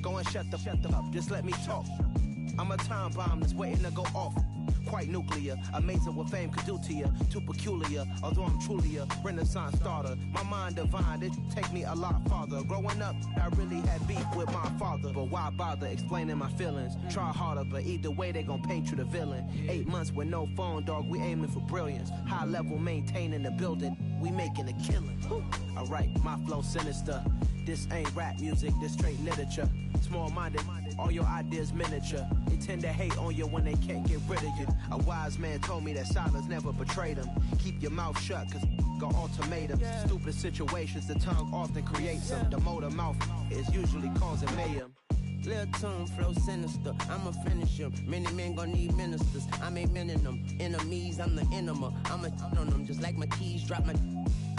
Go and shut the up, just let me talk. I'm a time bomb that's waiting to go off. Quite nuclear, amazing what fame could do to you. Too peculiar, although I'm truly a renaissance starter. My mind divine, it take me a lot farther. Growing up, I really had beef with my father. But why bother explaining my feelings? Try harder, but either way they gon' paint you the villain. 8 months with no phone, dog, we aiming for brilliance. High level, maintaining the building, we making a killing. Alright, my flow sinister. This ain't rap music, this straight literature. Small-minded, all your ideas miniature. They tend to hate on you when they can't get rid of you. A wise man told me that silence never betrayed him. Keep your mouth shut, cause got ultimatums. Stupid situations, the tongue often creates them. The motor mouth is usually causing mayhem. Lil' tune, flow sinister, I'ma finish him. Many men gon' need ministers, I'm aiming them. Enemies, I'm the enema, I'ma on them. Just like my keys, drop my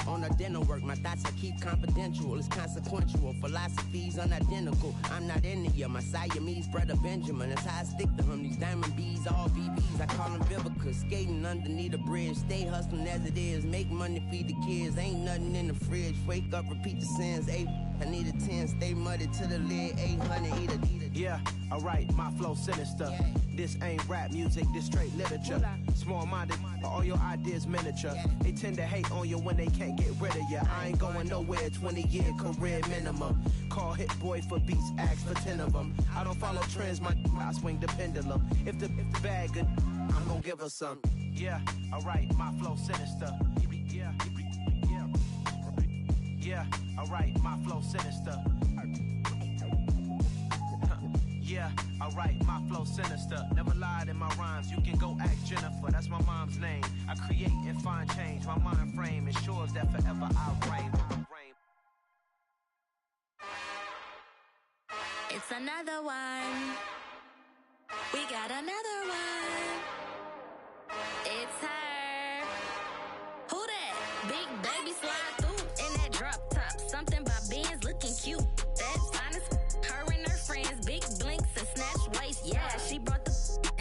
on a dinner work. My thoughts I keep confidential, it's consequential. Philosophies unidentical, I'm not into you. My Siamese brother Benjamin, that's how I stick to him. These diamond bees, all BBs, I call them Vivica. Skating underneath a bridge, stay hustling as it is. Make money, feed the kids, ain't nothing in the fridge. Wake up, repeat the sins, I need a 10, stay muddy to the lid, 800, eat a. Yeah, alright, my flow sinister. This ain't rap music, this straight literature. Small-minded, all your ideas miniature. They tend to hate on you when they can't get rid of you. I ain't going nowhere, 20-year career minimum. Call Hit Boy for beats, ask for 10 of them. I don't follow trends, I swing the pendulum. If the bag good, I'm gon' give her some. Yeah, alright, my flow sinister. Yeah, alright, my flow sinister. Yeah, alright, my flow sinister. Never lied in my rhymes, you can go ask Jennifer. That's my mom's name. I create and find change. My mind frame ensures that forever I reign. It's another one. We got another one. It's her. Who that? Big baby slide through in that drop top. Something by Benz looking cute. That's honest. Her and her friends, big blinks and snatch waist. Yeah, she brought the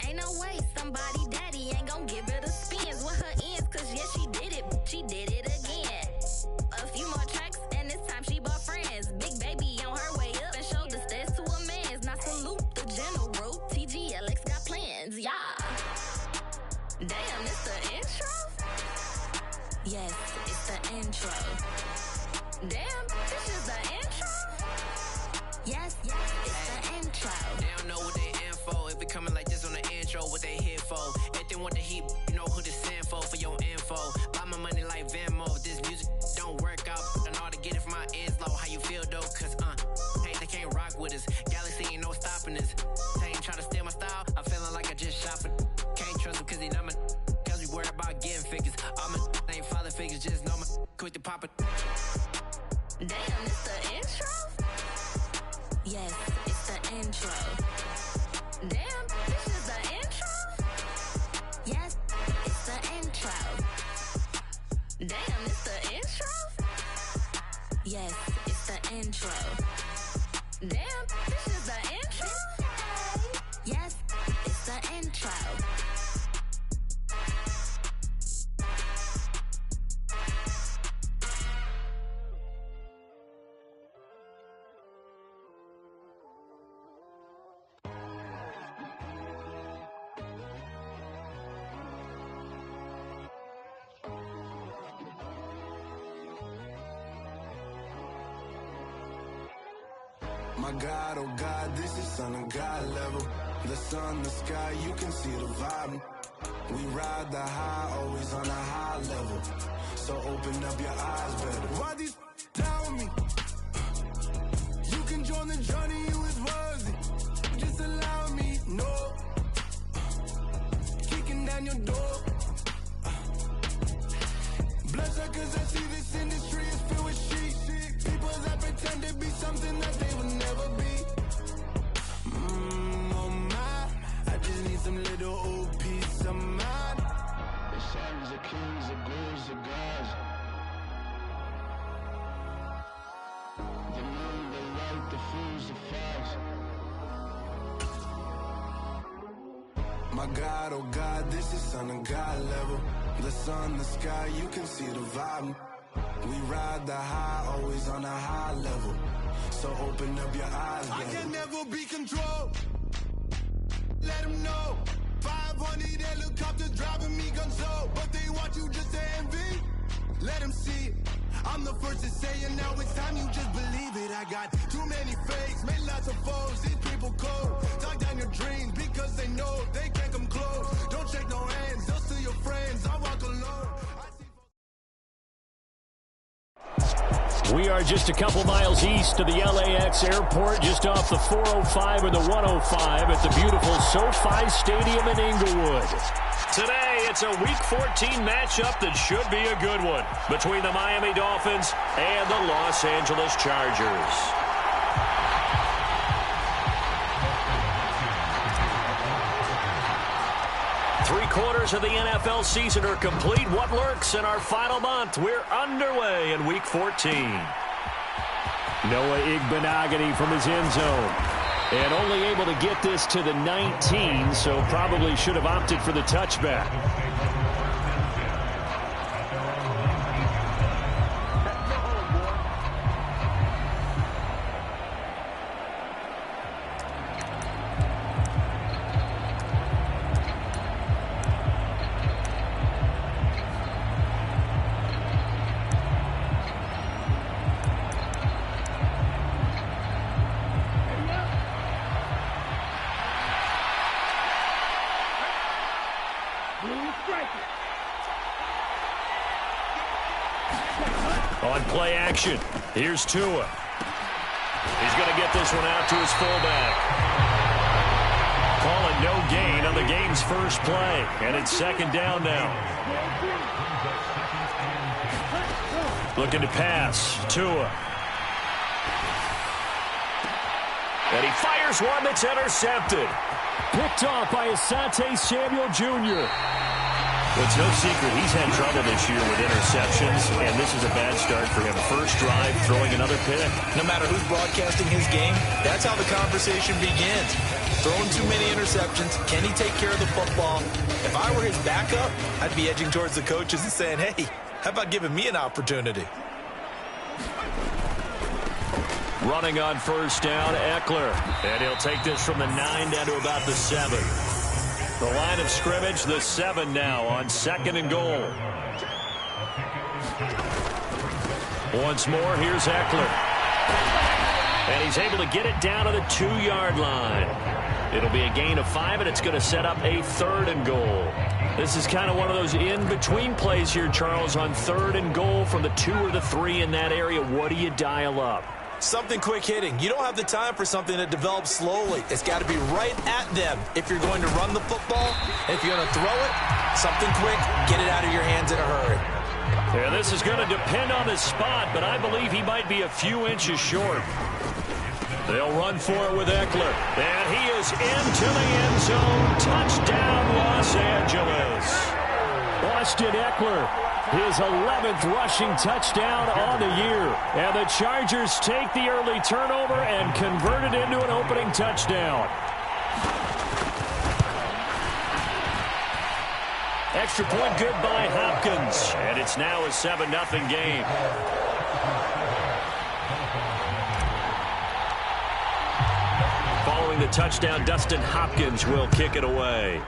ain't no way. Somebody daddy ain't gon' give her the spins with her ends. Cause yeah, she did it again. A few more tracks and this time she bought friends. Big baby on her way up and showed the stairs to a man's. Now salute the general. TGLX got plans, yeah. Damn, it's the intro? Yes, it's the intro. Damn, this is the intro? Yes, it's the intro. They don't know what they in for. If it coming like this on the intro, what they here for? If they want the heat, you know who to send for your info. Buy my money like Venmo. If this music don't work out, I know how to get it from my ends low. How you feel though? Cause hey, they can't rock with us. Galaxy ain't no stopping us. They ain't try to steal my style. I'm feeling like I just shot for. Can't trust him cause he not my. Cause we worried about getting figures. All my ain't father figures, just know my quick to pop it. Damn, it's the intro? Yes, it's the intro. Damn, this is the intro? Yes, it's the intro. Damn, it's the intro? Yes, it's the intro. Damn, this is the intro? Yes, it's the intro. My God, oh God, this is on a God level. The sun, the sky, you can see the vibe. We ride the high, always on a high level. So open up your eyes better. Why these down me? You can join the journey, you is worthy. Just allow me, no. Kicking down your door. Bloodsuckers, I see this industry is filled with shit. People that pretend to be something that they will never be. Oh my, I just need some little old peace of mind. The sons of kings, the ghouls, the gods. The moon, the light, the fools, the facts. My God, oh God, this is on a God level. The sun, the sky, you can see the vibe. We ride the high, always on a high level. So open up your eyes, baby. I can never I'ma be controlled. Let them know. 500 helicopters driving me gunso, but they want you just to envy. Let them see it. I'm the first to say it, now it's time you just believe it. I got too many fakes, made lots of foes. These people cold. Talk down your dreams because they know they can't come close. Don't shake no hands, they'll steal your friends. I walk alone. We are just a couple miles east of the LAX airport, just off the 405 or the 105 at the beautiful SoFi Stadium in Inglewood. Today, it's a Week 14 matchup that should be a good one between the Miami Dolphins and the Los Angeles Chargers. Three-quarters of the NFL season are complete. What lurks in our final month? We're underway in Week 14. Noah Igbenogany from his end zone. And only able to get this to the 19, so probably should have opted for the touchback. On play action, here's Tua. He's going to get this one out to his fullback. Calling no gain on the game's first play, and it's second down now. Looking to pass, Tua. And he fires one that's intercepted. Picked off by Asante Samuel Jr. Well, it's no secret he's had trouble this year with interceptions, and this is a bad start for him. First drive, throwing another pick. No matter who's broadcasting his game, that's how the conversation begins. Throwing too many interceptions. Can he take care of the football? If I were his backup, I'd be edging towards the coaches and saying, hey, how about giving me an opportunity? Running on first down, Eckler. And he'll take this from the 9 down to about the 7. The line of scrimmage, the 7 now on second and goal. Once more, here's Eckler. And he's able to get it down to the 2-yard line. It'll be a gain of 5, and it's going to set up a 3rd and goal. This is kind of one of those in-between plays here, Charles, on 3rd and goal from the 2 or the 3 in that area. What do you dial up? Something quick hitting. You don't have the time for something that develops slowly. It's got to be right at them if you're going to run the football. And if you're going to throw it, something quick, get it out of your hands in a hurry. Yeah, this is going to depend on his spot, but I believe he might be a few inches short. They'll run for it with Eckler. And he is into the end zone. Touchdown, Los Angeles. Austin Eckler, his 11th rushing touchdown on the year. And the Chargers take the early turnover and convert it into an opening touchdown. Extra point good by Hopkins. And it's now a 7-0 game. Following the touchdown, Dustin Hopkins will kick it away.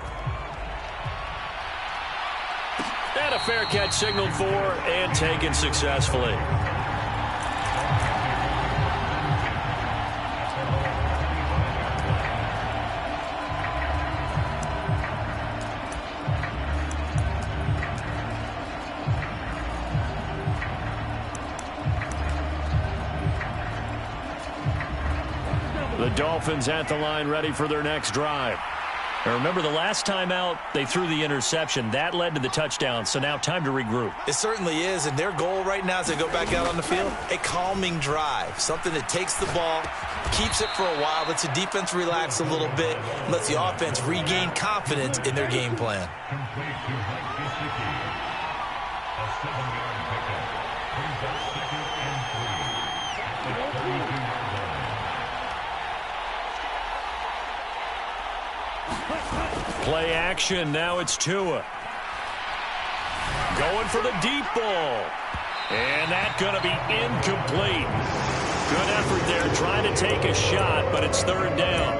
And a fair catch signaled for and taken successfully. The Dolphins at the line ready for their next drive. Now remember, the last time out, they threw the interception. That led to the touchdown, so now time to regroup. It certainly is, and their goal right now as they go back out on the field, a calming drive, something that takes the ball, keeps it for a while, lets the defense relax a little bit, lets the offense regain confidence in their game plan. Play action, now it's Tua. Going for the deep ball. And that's going to be incomplete. Good effort there, trying to take a shot, but it's third down.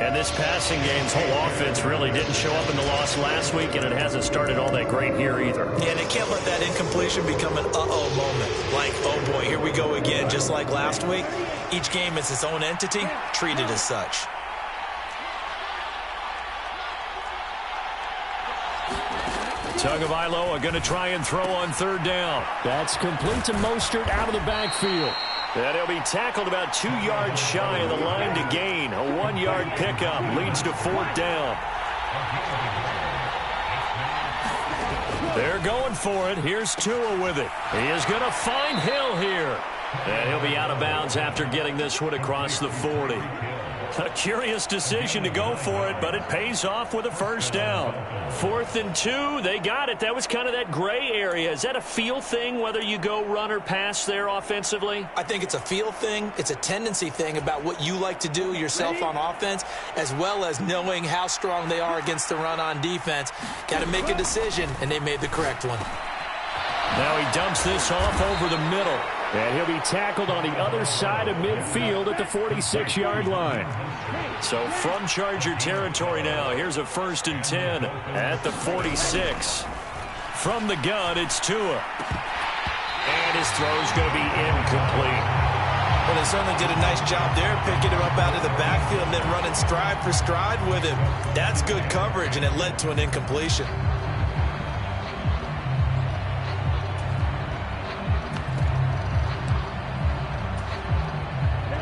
And this passing game's whole offense really didn't show up in the loss last week, and it hasn't started all that great here either. Yeah, and they can't let that incompletion become an uh-oh moment. Like, oh boy, here we go again, just like last week. Each game is its own entity, treated as such. Tagovailoa are going to try and throw on third down. That's complete to Mostert out of the backfield. And he'll be tackled about 2 yards shy of the line to gain. A 1-yard pickup leads to fourth down. They're going for it. Here's Tua with it. He is going to find Hill here. And he'll be out of bounds after getting this one across the 40. A curious decision to go for it, but it pays off with a first down. 4th and 2, they got it. That was kind of that gray area. Is that a feel thing, whether you go run or pass there offensively? I think it's a feel thing. It's a tendency thing about what you like to do yourself on offense, as well as knowing how strong they are against the run on defense. Got to make a decision, and they made the correct one. Now he dumps this off over the middle. And he'll be tackled on the other side of midfield at the 46-yard line. So from Charger territory now, here's a 1st and 10 at the 46. From the gun, it's Tua. And his throw's going to be incomplete. Well, they certainly did a nice job there, picking him up out of the backfield and then running stride for stride with him. That's good coverage, and it led to an incompletion.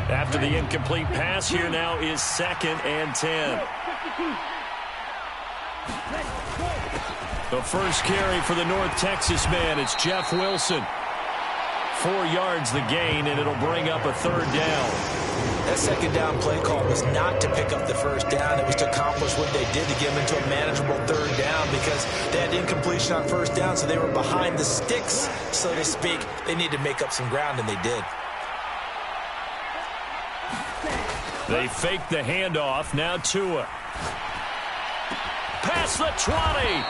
After the incomplete pass, here now is 2nd and 10. The first carry for the North Texas man, it's Jeff Wilson. 4 yards the gain, and it'll bring up a third down. That second down play call was not to pick up the first down. It was to accomplish what they did to get them into a manageable third down, because they had incompletion on first down, so they were behind the sticks, so to speak. They needed to make up some ground, and they did. They fake the handoff. Now Tua. Past the 20.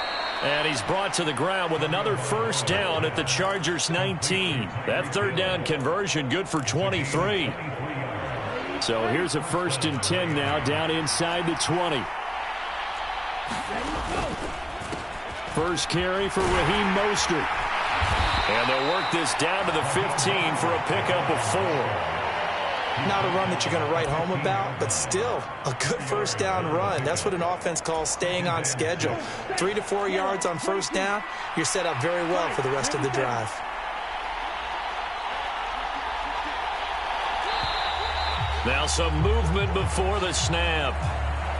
And he's brought to the ground with another first down at the Chargers 19. That third down conversion good for 23. So here's a 1st and 10 now down inside the 20. First carry for Raheem Mostert. And they'll work this down to the 15 for a pickup of 4. Not a run that you're going to write home about, but still a good first down run. That's what an offense calls staying on schedule. 3 to 4 yards on first down, you're set up very well for the rest of the drive. Now some movement before the snap.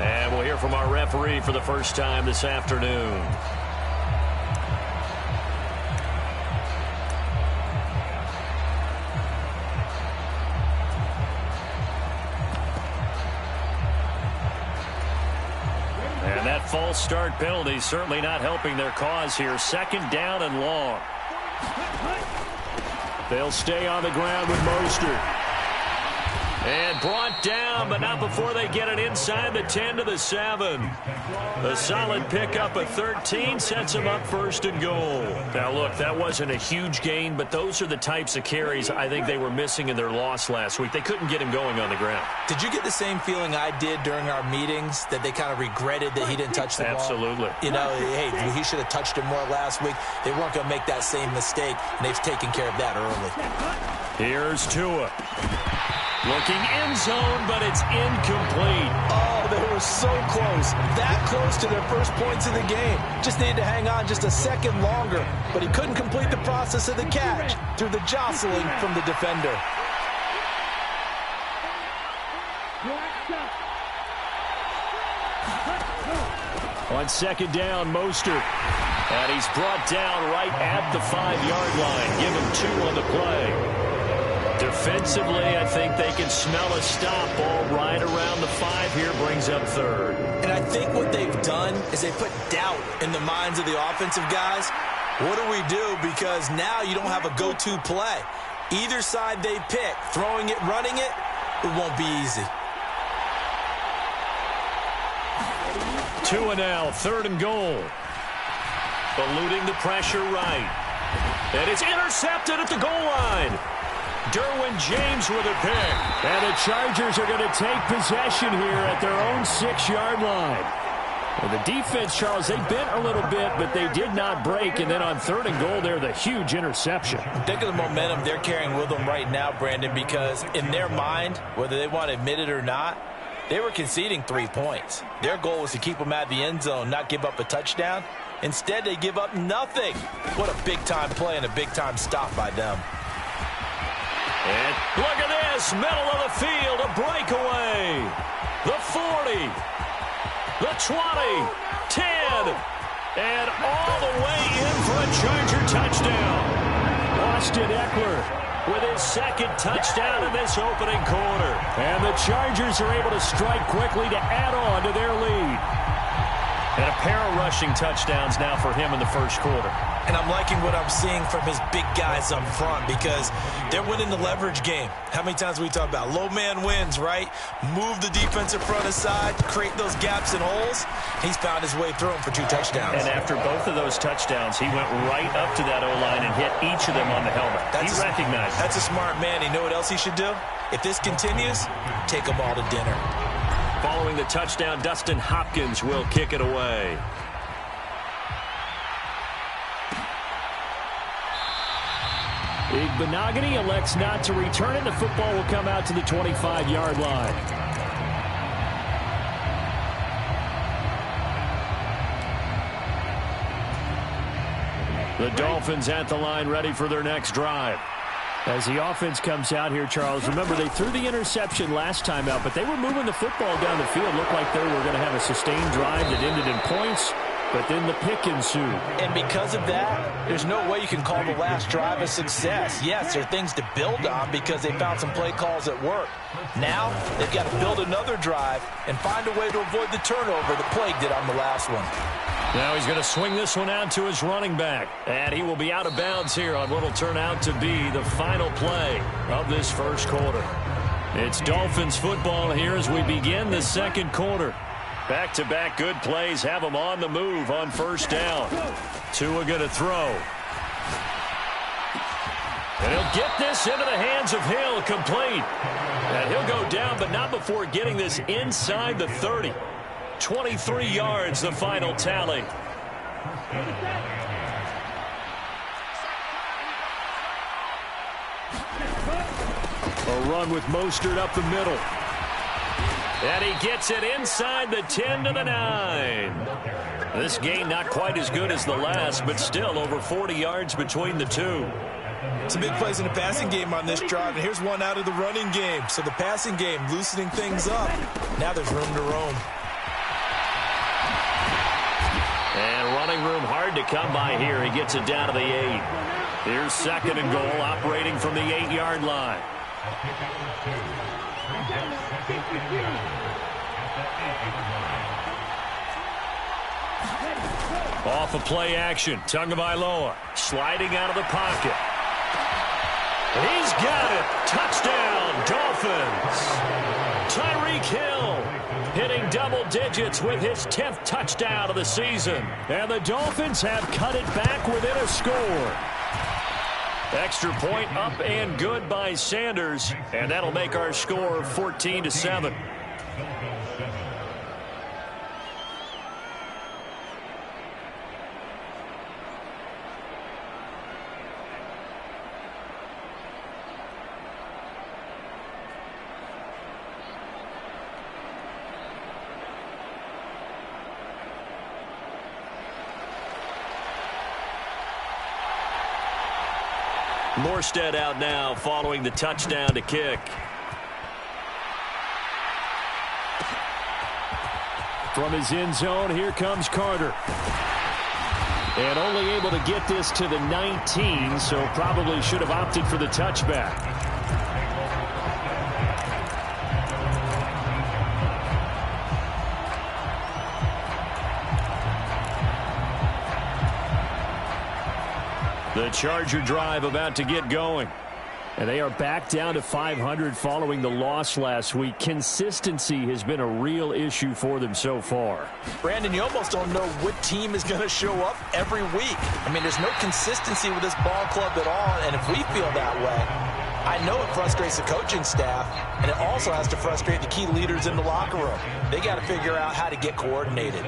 And we'll hear from our referee for the first time this afternoon. False start penalty certainly not helping their cause here. 2nd down and long. They'll stay on the ground with Mostert. And brought down, but not before they get it inside the 10 to the 7. A solid pickup of 13 sets them up 1st and goal. Now, look, that wasn't a huge gain, but those are the types of carries I think they were missing in their loss last week. They couldn't get him going on the ground. Did you get the same feeling I did during our meetings, that they kind of regretted that he didn't touch the ball? Absolutely. You know, hey, he should have touched it more last week. They weren't going to make that same mistake, and they've taken care of that early. Here's Tua. Looking end zone, but it's incomplete. Oh, they were so close. That close to their first points of the game. Just needed to hang on just a second longer. But he couldn't complete the process of the catch through the jostling from the defender. On 2nd down, Mostert. And he's brought down right at the 5-yard line. Give him 2 on the play. Defensively, I think they can smell a stop. Ball right around the 5 here, brings up 3rd. And I think what they've done is they put doubt in the minds of the offensive guys. What do we do? Because now you don't have a go-to play. Either side they pick, throwing it, running it, it won't be easy. Tua now, 3rd and goal. Eluding the pressure right. And it's intercepted at the goal line. Derwin James with a pick. And the Chargers are going to take possession here at their own 6-yard line. Well, the defense, Charles, they bent a little bit, but they did not break. And then on 3rd and goal there, the huge interception. Think of the momentum they're carrying with them right now, Brandon, because in their mind, whether they want to admit it or not, they were conceding 3 points. Their goal was to keep them out of the end zone, not give up a touchdown. Instead, they give up nothing. What a big-time play and a big-time stop by them. And look at this, middle of the field, a breakaway. The 40, the 20, 10, and all the way in for a Charger touchdown. Austin Eckler with his 2nd touchdown in this opening quarter. And the Chargers are able to strike quickly to add on to their lead. And a pair of rushing touchdowns now for him in the 1st quarter. And I'm liking what I'm seeing from his big guys up front because they're winning the leverage game. How many times we talk about low man wins, right? Move the defensive front aside, create those gaps and holes. He's found his way through them for 2 touchdowns. And after both of those touchdowns, he went right up to that O-line and hit each of them on the helmet. He recognized it. That's a smart man. You know what else he should do? If this continues, take them all to dinner. Following the touchdown, Dustin Hopkins will kick it away. Igbenogany elects not to return it. The football will come out to the 25-yard line. The Dolphins at the line ready for their next drive. As the offense comes out here, Charles, remember they threw the interception last time out, but they were moving the football down the field. Looked like they were going to have a sustained drive that ended in points, but then the pick ensued. And because of that, there's no way you can call the last drive a success. Yes, there are things to build on because they found some play calls that work. Now, they've got to build another drive and find a way to avoid the turnover that Plague did on the last one. Now he's going to swing this one out to his running back. And he will be out of bounds here on what will turn out to be the final play of this 1st quarter. It's Dolphins football here as we begin the 2nd quarter. Back-to-back good plays have them on the move on 1st down. Tua going to throw. And he'll get this into the hands of Hill, complete. And he'll go down, but not before getting this inside the 30. 23 yards, the final tally. A run with Mostert up the middle. And he gets it inside the 10 to the 9. This gain not quite as good as the last, but still over 40 yards between the two. Some big plays in the passing game on this drive, and here's one out of the running game. So the passing game loosening things up. Now there's room to roam. And running room hard to come by here. He gets it down to the 8. Here's 2nd and goal, operating from the 8-yard line. Off of play action, Tagovailoa sliding out of the pocket. He's got it. Touchdown, Dolphins. Tyreek Hill hitting double digits with his 10th touchdown of the season. And the Dolphins have cut it back within a score. Extra point up and good by Sanders. And that'll make our score 14-7. Morstead out now following the touchdown to kick. From his end zone, here comes Carter. And only able to get this to the 19, so probably should have opted for the touchback. The Charger drive about to get going. And they are back down to 500 following the loss last week. Consistency has been a real issue for them so far. Brandon, you almost don't know what team is going to show up every week. I mean, there's no consistency with this ball club at all, and if we feel that way, I know it frustrates the coaching staff, and it also has to frustrate the key leaders in the locker room. They got to figure out how to get coordinated.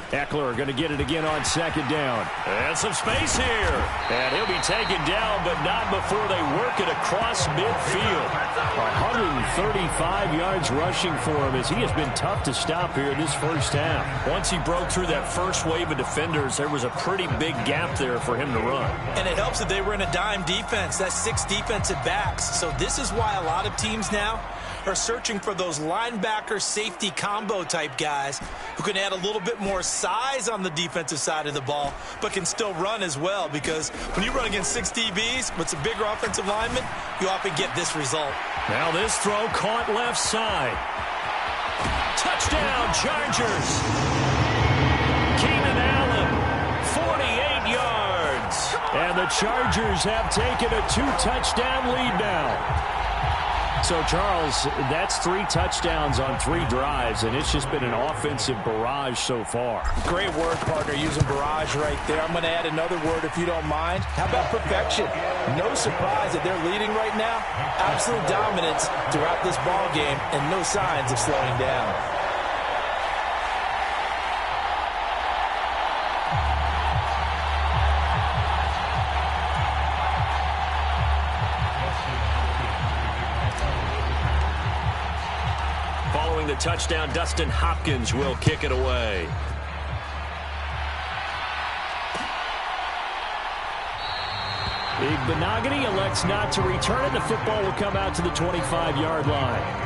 Eckler going to get it again on second down. And some space here. And he'll be taken down, but not before they work it across midfield. 135 yards rushing for him as he has been tough to stop here in this first half. Once he broke through that first wave of defenders, there was a pretty big gap there for him to run. And it helps that they were in a dime defense. That's 6 defensive backs. So this is why a lot of teams now are searching for those linebacker safety combo type guys who can add a little bit more size on the defensive side of the ball, but can still run as well, because when you run against 6 DBs with some bigger offensive linemen, you often get this result. Now this throw caught left side. Touchdown, Chargers. Keenan Allen, 48 yards. And the Chargers have taken a 2-touchdown lead now. So, Charles, that's 3 touchdowns on 3 drives, and it's just been an offensive barrage so far. Great word, partner, using barrage right there. I'm going to add another word if you don't mind. How about perfection? No surprise that they're leading right now. Absolute dominance throughout this ball game, and no signs of slowing down. The touchdown, Dustin Hopkins will kick it away. Benogany elects not to return it. The football will come out to the 25-yard line.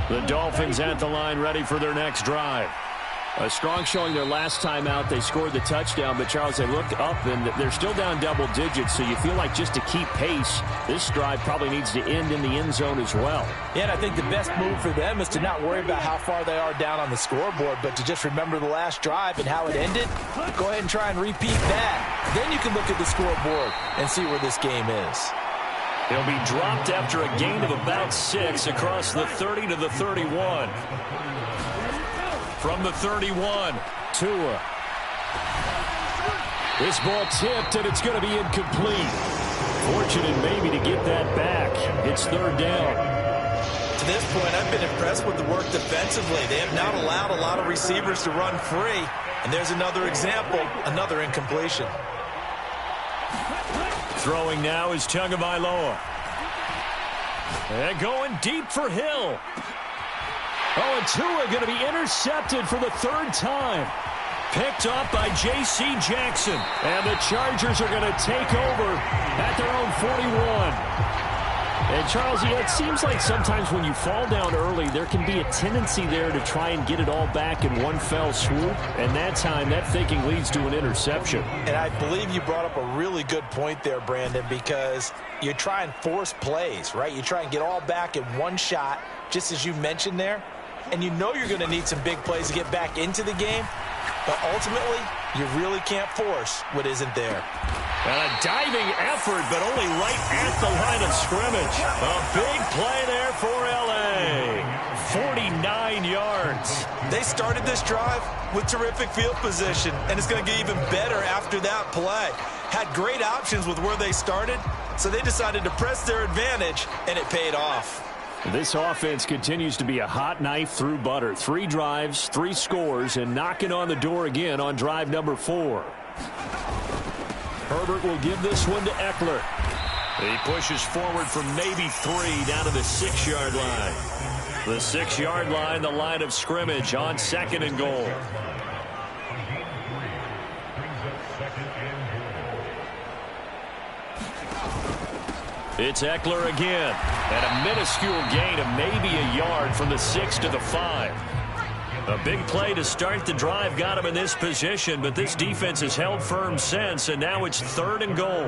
The Dolphins at the line, ready for their next drive. A strong showing their last time out. They scored the touchdown, but, Charles, they look up, and they're still down double digits, so you feel like just to keep pace, this drive probably needs to end in the end zone as well. Yeah, and I think the best move for them is to not worry about how far they are down on the scoreboard, but to just remember the last drive and how it ended. Go ahead and try and repeat that. Then you can look at the scoreboard and see where this game is. He'll be dropped after a gain of about 6 across the 30 to the 31. From the 31, Tua. This ball tipped, and it's going to be incomplete. Fortunate maybe to get that back. It's 3rd down. To this point, I've been impressed with the work defensively. They have not allowed a lot of receivers to run free. And there's another example, another incompletion. Throwing now is Tagovailoa. And going deep for Hill. Oh, and Tua going to be intercepted for the 3rd time. Picked off by J.C. Jackson. And the Chargers are going to take over at their own 41. And, Charles, yeah, it seems like sometimes when you fall down early, there can be a tendency there to try and get it all back in one fell swoop. And that time, that thinking leads to an interception. And I believe you brought up a really good point there, Brandon, because you try and force plays, right? You try and get all back in one shot, just as you mentioned there. And you know you're going to need some big plays to get back into the game. But ultimately, you really can't force what isn't there. And a diving effort, but only right at the line of scrimmage. A big play there for L.A. 49 yards. They started this drive with terrific field position, and it's going to get even better after that play. Had great options with where they started, so they decided to press their advantage, and it paid off. This offense continues to be a hot knife through butter. 3 drives, 3 scores, and knocking on the door again on drive number 4. Herbert will give this one to Eckler. He pushes forward from maybe 3 down to the 6-yard line. The 6-yard line, the line of scrimmage on 2nd and goal. It's Eckler again. And a minuscule gain of maybe a yard from the 6 to the 5. A big play to start the drive got him in this position, but this defense has held firm since, and now it's 3rd and goal.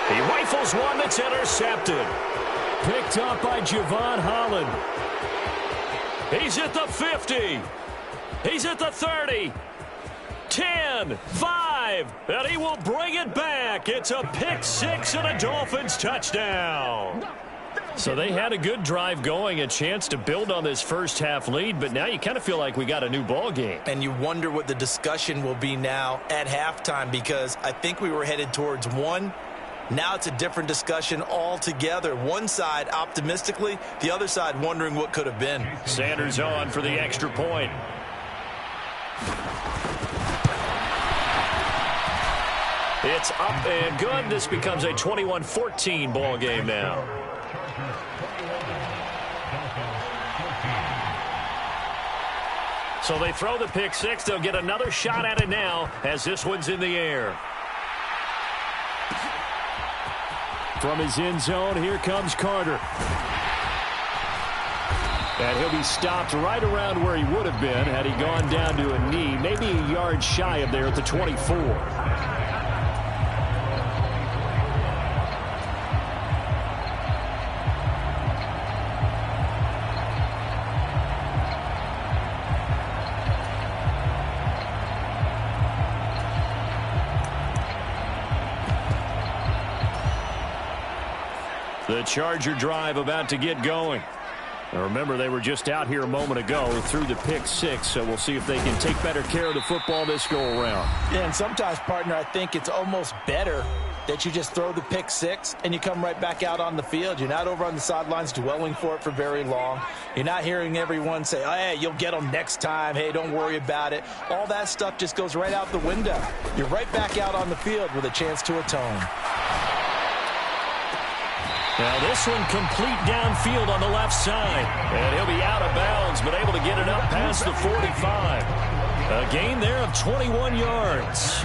He rifles one that's intercepted. Picked up by Javon Holland. He's at the 50. He's at the 30. 10, 5, and he will bring it back. It's a pick 6 and a Dolphins touchdown. So they had a good drive going, a chance to build on this first half lead, but now you kind of feel like we got a new ball game. And you wonder what the discussion will be now at halftime, because I think we were headed towards one. Now it's a different discussion altogether. One side optimistically, the other side wondering what could have been. Sanders on for the extra point. It's up and good. This becomes a 21-14 ball game now. So they throw the pick 6. They'll get another shot at it now as this one's in the air. From his end zone, here comes Carter. And he'll be stopped right around where he would have been had he gone down to a knee, maybe a yard shy of there at the 24. The Charger drive about to get going. Now remember, they were just out here a moment ago through the pick 6, so we'll see if they can take better care of the football this go-around. Yeah, and sometimes, partner, I think it's almost better that you just throw the pick 6 and you come right back out on the field. You're not over on the sidelines dwelling for it for very long. You're not hearing everyone say, oh, hey, you'll get them next time. Hey, don't worry about it. All that stuff just goes right out the window. You're right back out on the field with a chance to atone. Now this one complete downfield on the left side. And he'll be out of bounds, but able to get it up past the 45. A gain there of 21 yards.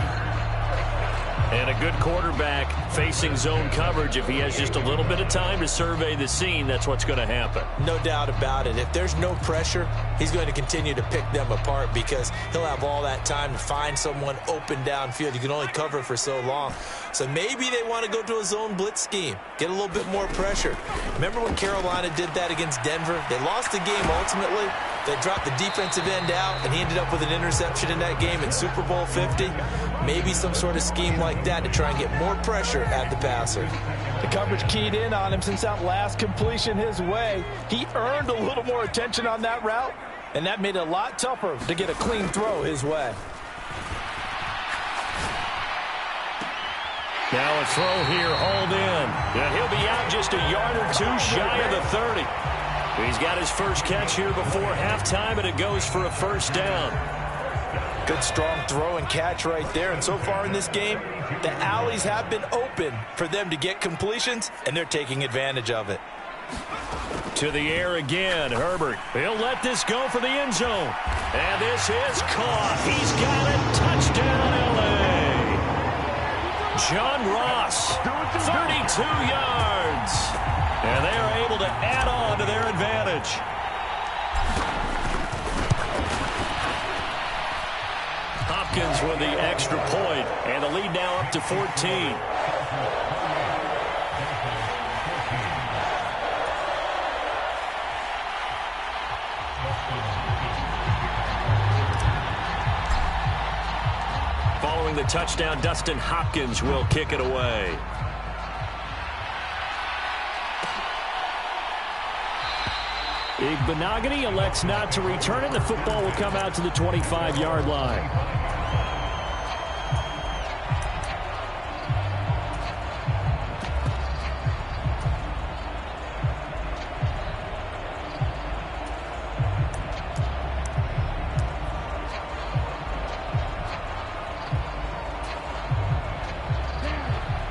And a good quarterback facing zone coverage. If he has just a little bit of time to survey the scene, that's what's going to happen. No doubt about it. If there's no pressure, he's going to continue to pick them apart because he'll have all that time to find someone open downfield. You can only cover for so long. So maybe they want to go to a zone blitz scheme, get a little bit more pressure. Remember when Carolina did that against Denver? They lost the game ultimately. They dropped the defensive end out, and he ended up with an interception in that game in Super Bowl 50. Maybe some sort of scheme like that to try and get more pressure at the passer. The coverage keyed in on him since that last completion his way. He earned a little more attention on that route, and that made it a lot tougher to get a clean throw his way. Now a throw here, hauled in. And he'll be out just a yard or two shy of the 30. He's got his first catch here before halftime, and it goes for a first down. Good strong throw and catch right there. And so far in this game, the alleys have been open for them to get completions, and they're taking advantage of it. To the air again, Herbert. He'll let this go for the end zone. And this is caught. He's got it. Touchdown, L.A. John Ross, 32 yards. And they are able to add on to their advantage. Hopkins with the extra point, and the lead now up to 14. Following the touchdown, Dustin Hopkins will kick it away. Igbenogany elects not to return it. The football will come out to the 25-yard line.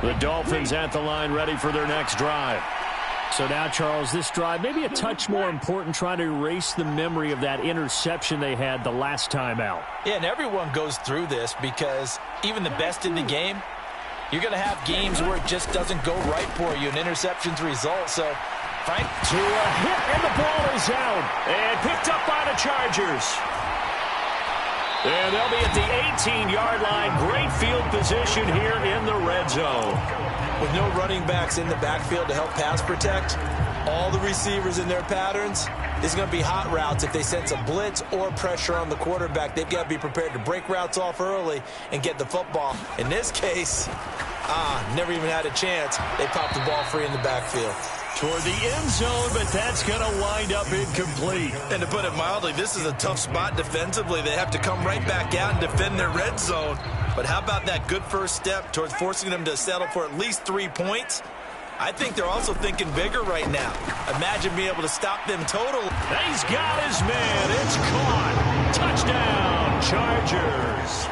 The Dolphins at the line, ready for their next drive. So now, Charles, this drive maybe a touch more important, trying to erase the memory of that interception they had the last time out. Yeah, and everyone goes through this because even the best in the game, You're going to have games where it just doesn't go right for you, and interceptions result. So, Frank, to a hit, and the ball is out, and picked up by the Chargers. And they'll be at the 18-yard line. Great field position here in the red zone. With no running backs in the backfield to help pass protect, all the receivers in their patterns, it's going to be hot routes. If they sense a blitz or pressure on the quarterback, they've got to be prepared to break routes off early and get the football. In this case, never even had a chance. They popped the ball free in the backfield. Toward the end zone, but that's going to wind up incomplete. And to put it mildly, this is a tough spot defensively. They have to come right back out and defend their red zone. But how about that good first step towards forcing them to settle for at least 3 points? I think they're also thinking bigger right now. Imagine being able to stop them total. He's got his man. It's caught. Touchdown, Chargers.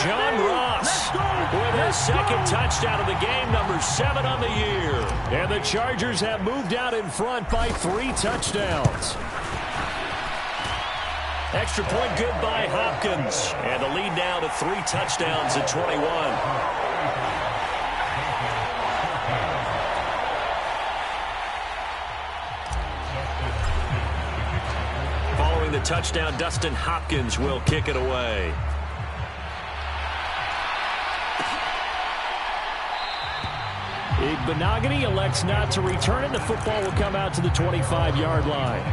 John Ross with his second touchdown of the game, number 7 on the year. And the Chargers have moved out in front by 3 touchdowns. Extra point good by Hopkins. And the lead now to 3 touchdowns at 21. Following the touchdown, Dustin Hopkins will kick it away. Benogany elects not to return it. The football will come out to the 25-yard line.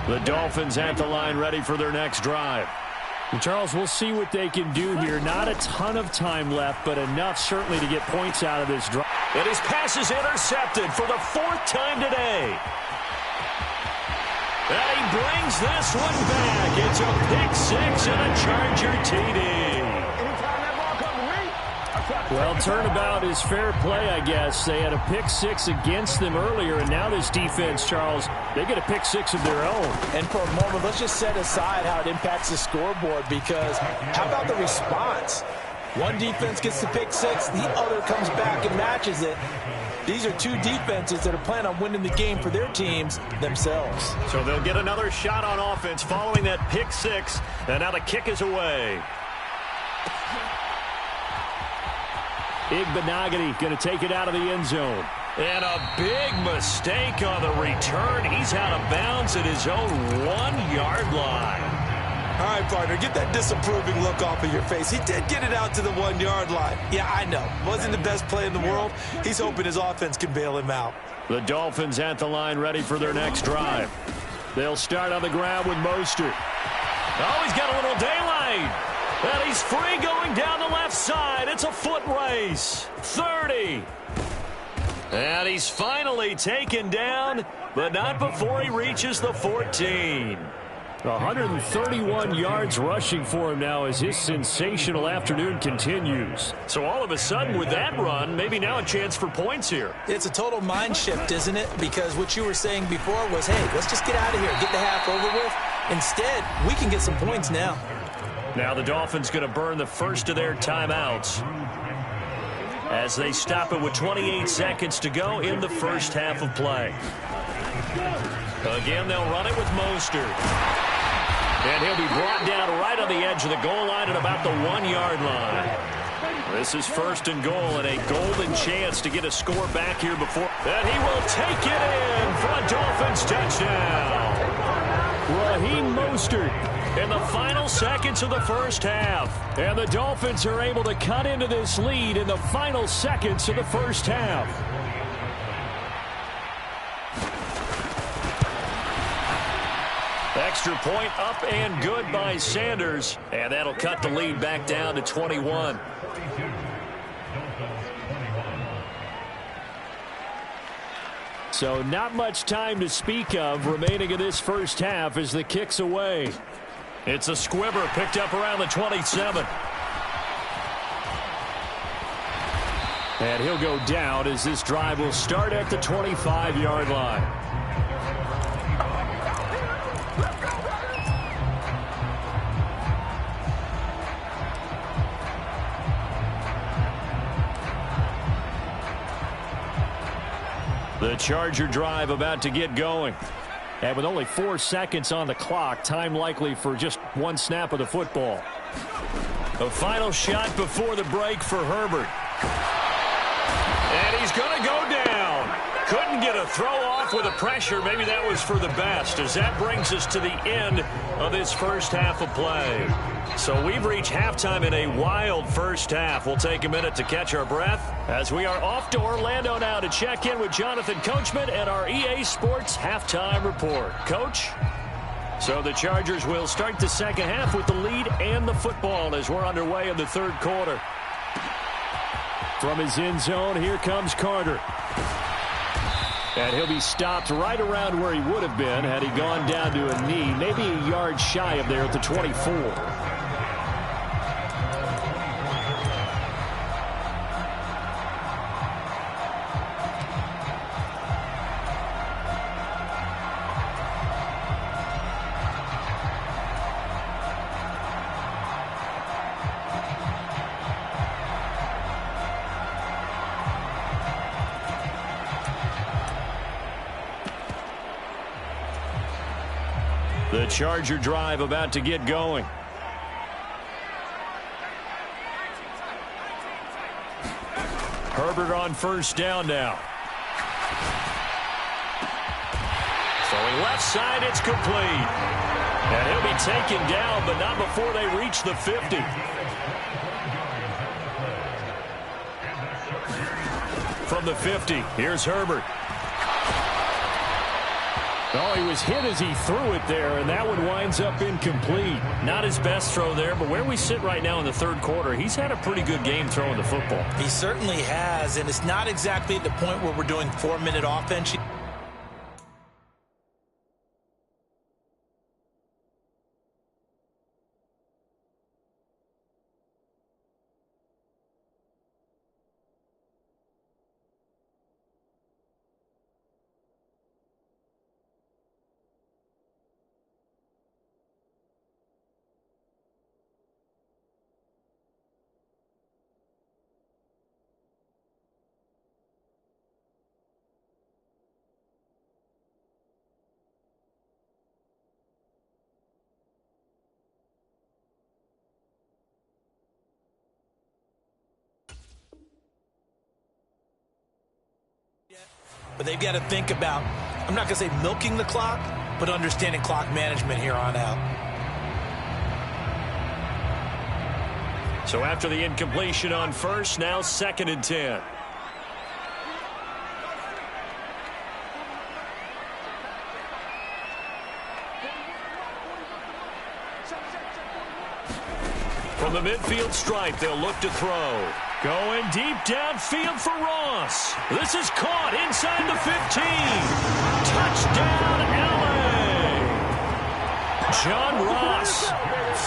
The Dolphins at the line, ready for their next drive. And Charles, we'll see what they can do here. Not a ton of time left, but enough certainly to get points out of this drive. And his pass is intercepted for the 4th time today. And he brings this one back. It's a pick 6 and a Charger TD. Well, turnabout is fair play, I guess. They had a pick 6 against them earlier, and now this defense, Charles, they get a pick 6 of their own. And for a moment, let's just set aside how it impacts the scoreboard, because how about the response? One defense gets the pick 6, the other comes back and matches it. These are 2 defenses that are planning on winning the game for their teams themselves. So they'll get another shot on offense following that pick 6, and now the kick is away. Benogany going to take it out of the end zone. And a big mistake on the return. He's out of bounds at his own 1-yard line. All right, partner, get that disapproving look off of your face. He did get it out to the 1-yard line. Yeah, I know. Wasn't the best play in the world. He's hoping his offense can bail him out. The Dolphins at the line, ready for their next drive. They'll start on the ground with Mostert. Oh, he's got a little daylight. And he's free going down the left side. It's a foot race. 30. And he's finally taken down, but not before he reaches the 14. 131 yards rushing for him now as his sensational afternoon continues. So all of a sudden with that run, maybe now a chance for points here. It's a total mind shift, isn't it? Because what you were saying before was, hey, let's just get out of here, get the half over with. Instead, we can get some points now. Now the Dolphins going to burn the first of their timeouts as they stop it with 28 seconds to go in the first half of play. Again, they'll run it with Mostert. And he'll be brought down right on the edge of the goal line at about the 1-yard line. This is 1st and goal and a golden chance to get a score back here before. And he will take it in for a Dolphins touchdown. Raheem Mostert in the final seconds of the first half. And the Dolphins are able to cut into this lead in the final seconds of the first half. Extra point up and good by Sanders. And that'll cut the lead back down to 21. So not much time to speak of remaining in this first half as the kick's away. It's a squibber picked up around the 27. And he'll go down as this drive will start at the 25-yard line. The Charger drive about to get going. And with only 4 seconds on the clock, time likely for just one snap of the football. A final shot before the break for Herbert. And he's going to go down. Couldn't get a throw off with the pressure. Maybe that was for the best, as that brings us to the end of this first half of play. So we've reached halftime in a wild first half. We'll take a minute to catch our breath as we are off to Orlando now to check in with Jonathan Coachman and our EA Sports halftime report. Coach? So the Chargers will start the second half with the lead and the football as we're underway in the third quarter. From his end zone, here comes Carter. And he'll be stopped right around where he would have been had he gone down to a knee, maybe a yard shy of there at the 24. The Charger drive about to get going. Herbert on first down now. Throwing left side, it's complete. And he'll be taken down, but not before they reach the 50. From the 50, here's Herbert. Oh, he was hit as he threw it there, and that one winds up incomplete. Not his best throw there, but where we sit right now in the third quarter, he's had a pretty good game throwing the football. He certainly has, and it's not exactly at the point where we're doing 4-minute offense. But they've got to think about, I'm not going to say milking the clock, but understanding clock management here on out. So after the incompletion on first, now 2nd and 10. From the midfield stripe, they'll look to throw. Going deep downfield for Ross. This is caught inside the 15. Touchdown, LA. John Ross,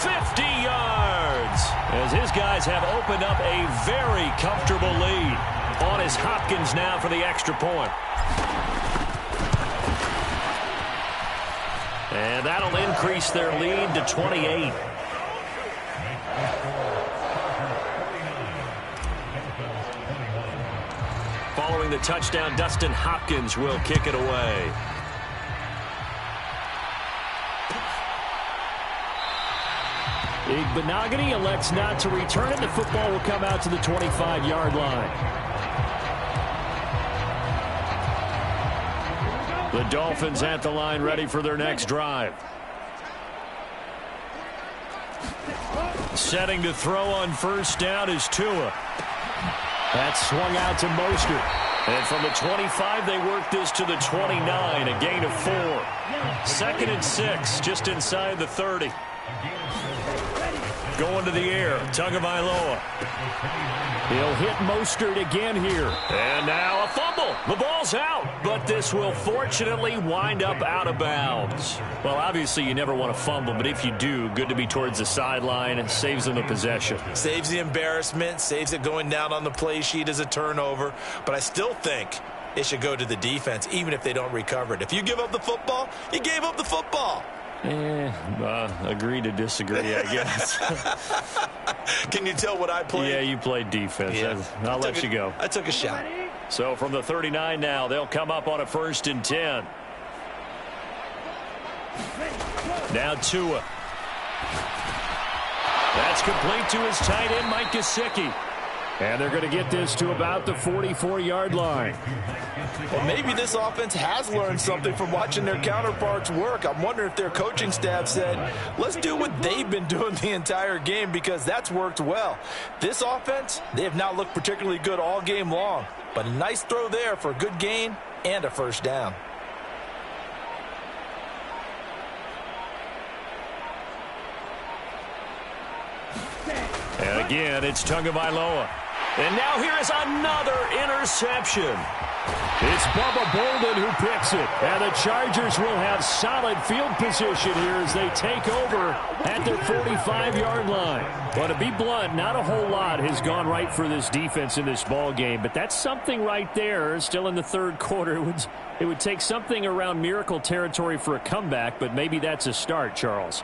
50 yards. As his guys have opened up a very comfortable lead. On is Hopkins now for the extra point. And that'll increase their lead to 28. Following the touchdown, Dustin Hopkins will kick it away. Igbenogany elects not to return it. The football will come out to the 25-yard line. The Dolphins at the line, ready for their next drive. Setting to throw on first down is Tua. That's swung out to Mostert. And from the 25, they work this to the 29, a gain of 4. 2nd and 6, just inside the 30. Going to the air, Tagovailoa. He'll hit Mostert again here. And now a fumble. The ball's out, but this will fortunately wind up out of bounds. Well, obviously you never want to fumble, but if you do, good to be towards the sideline. It saves them the possession. Saves the embarrassment, saves it going down on the play sheet as a turnover. But I still think it should go to the defense, even if they don't recover it. If you give up the football, you gave up the football. Agree to disagree, I guess. Can you tell what I played? Yeah, you played defense. Yeah. I'll let you go. I took a shot. So from the 39 now, they'll come up on a 1st and 10. Now Tua. That's complete to his tight end, Mike Gesicki. And they're going to get this to about the 44-yard line. Well, maybe this offense has learned something from watching their counterparts work. I'm wondering if their coaching staff said, let's do what they've been doing the entire game, because that's worked well. This offense, they have not looked particularly good all game long. But a nice throw there for a good gain and a 1st down. And again, it's Tagovailoa. And now here is another interception. It's Bubba Bolden who picks it. And the Chargers will have solid field position here as they take over at their 45-yard line. Well, to be blunt, not a whole lot has gone right for this defense in this ball game, but that's something right there. Still in the 3rd quarter. It would take something around miracle territory for a comeback, but maybe that's a start, Charles.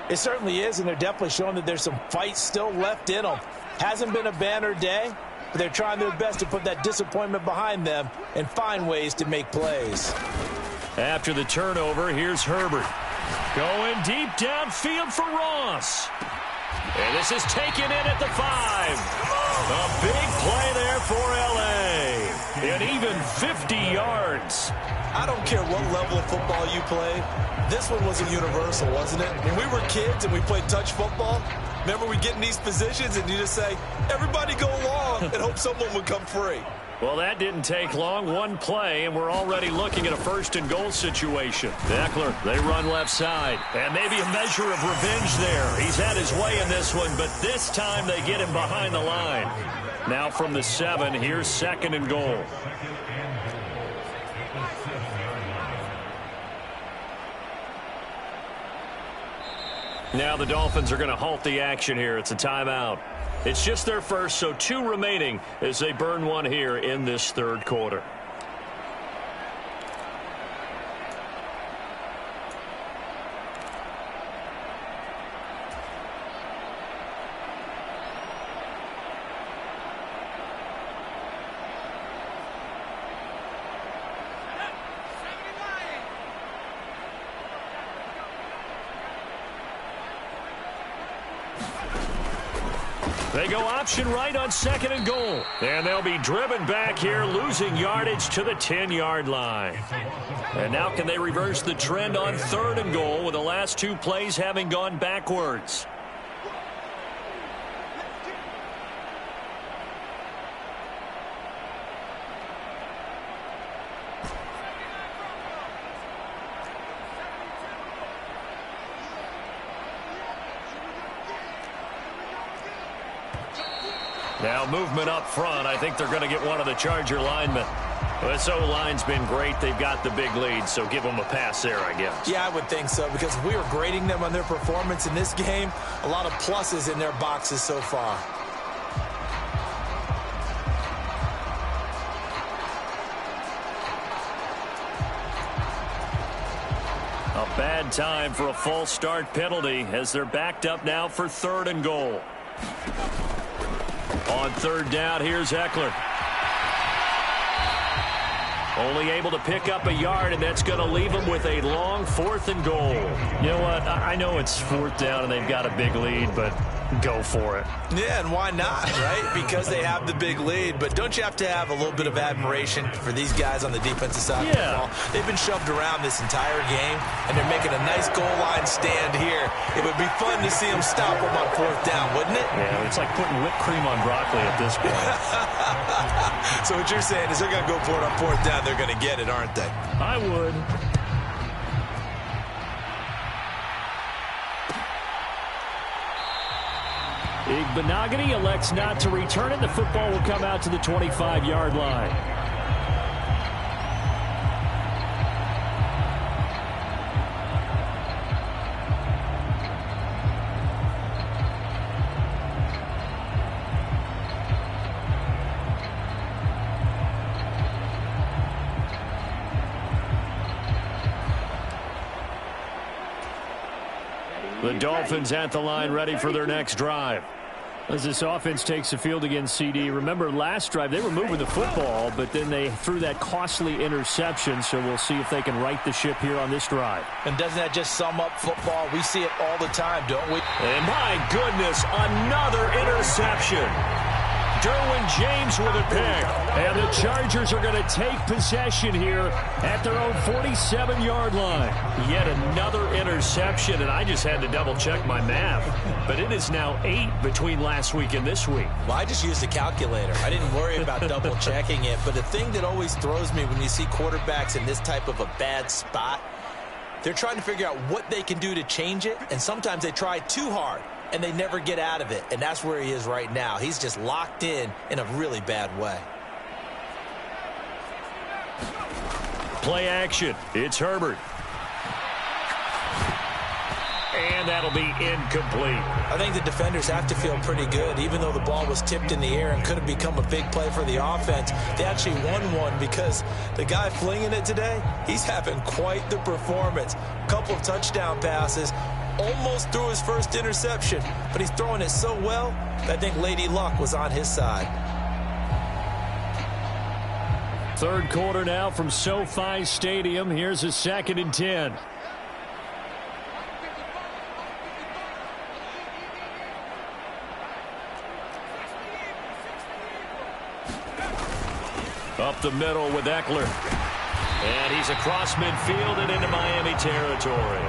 It certainly is, and they're definitely showing that there's some fight still left in them. Hasn't been a banner day, but they're trying their best to put that disappointment behind them and find ways to make plays. After the turnover, here's Herbert. Going deep downfield for Ross. And this is taken in at the 5. A big play there for L.A. And even 50 yards. I don't care what level of football you play. This one was a universal, wasn't it? When we were kids and we played touch football, remember we get in these positions and you just say, everybody go along and hope someone would come free. Well, that didn't take long. One play, and we're already looking at a 1st and goal situation. Eckler, they run left side. And maybe a measure of revenge there. He's had his way in this one, but this time they get him behind the line. Now from the 7, here's 2nd and goal. Now the Dolphins are going to halt the action here. It's a timeout. It's just their first, so 2 remaining as they burn one here in this 3rd quarter. They go option right on 2nd and goal. And they'll be driven back here, losing yardage to the 10-yard line. And now can they reverse the trend on 3rd and goal with the last 2 plays having gone backwards? Now movement up front. I think they're going to get one of the Charger linemen. This O-line's been great. They've got the big lead, so give them a pass there, I guess. Yeah, I would think so, because if we were grading them on their performance in this game, a lot of pluses in their boxes so far. A bad time for a false start penalty as they're backed up now for 3rd and goal. On 3rd down, here's Eckler. Only able to pick up a yard, and that's going to leave him with a long 4th and goal. You know what? I know it's 4th down and they've got a big lead, but go for it. Yeah, and why not, right? Because they have the big lead. But don't you have to have a little bit of admiration for these guys on the defensive side of the ball? They've been shoved around this entire game, and they're making a nice goal line stand here. It would be fun to see them stop them on 4th down, wouldn't it? Yeah, it's like putting whipped cream on broccoli at this point. So what you're saying is they're going to go for it on 4th down. They're going to get it, aren't they? I would. Igbenogany elects not to return it. The football will come out to the 25-yard line. The Dolphins at the line, ready for their next drive. As this offense takes the field against CD, remember last drive they were moving the football, but then they threw that costly interception, so we'll see if they can right the ship here on this drive. And doesn't that just sum up football? We see it all the time, don't we? And my goodness, another interception. Derwin James with a pick. And the Chargers are going to take possession here at their own 47-yard line. Yet another interception, and I just had to double-check my math. But it is now 8 between last week and this week. Well, I just used a calculator. I didn't worry about double-checking it. But the thing that always throws me when you see quarterbacks in this type of a bad spot, they're trying to figure out what they can do to change it, and sometimes they try too hard. And they never get out of it. And that's where he is right now. He's just locked in a really bad way. Play action. It's Herbert. And that'll be incomplete. I think the defenders have to feel pretty good. Even though the ball was tipped in the air and could have become a big play for the offense, they actually won one because the guy flinging it today, he's having quite the performance. A couple of touchdown passes. Almost threw his first interception, but he's throwing it so well that I think Lady Luck was on his side. Third quarter now from SoFi Stadium. Here's a 2nd and 10. Up the middle with Eckler. And he's across midfield and into Miami territory.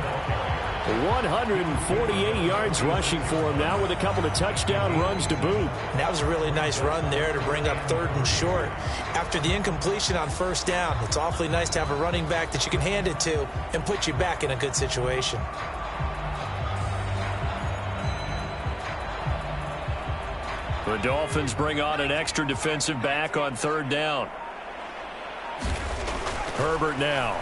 148 yards rushing for him now with a couple of touchdown runs to boot. And that was a really nice run there to bring up 3rd and short. After the incompletion on 1st down, it's awfully nice to have a running back that you can hand it to and put you back in a good situation. The Dolphins bring on an extra defensive back on 3rd down. Herbert now.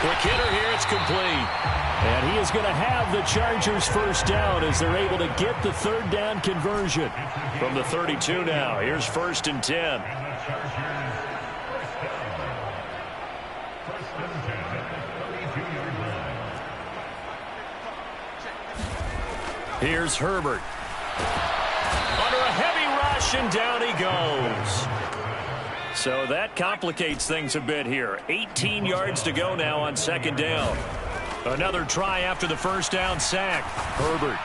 Quick hitter here, it's complete. And he is going to have the Chargers 1st down as they're able to get the 3rd down conversion. From the 32 now, here's 1st and 10. Here's Herbert. Under a heavy rush, and down he goes. So that complicates things a bit here. 18 yards to go now on 2nd down. Another try after the 1st down sack. Herbert.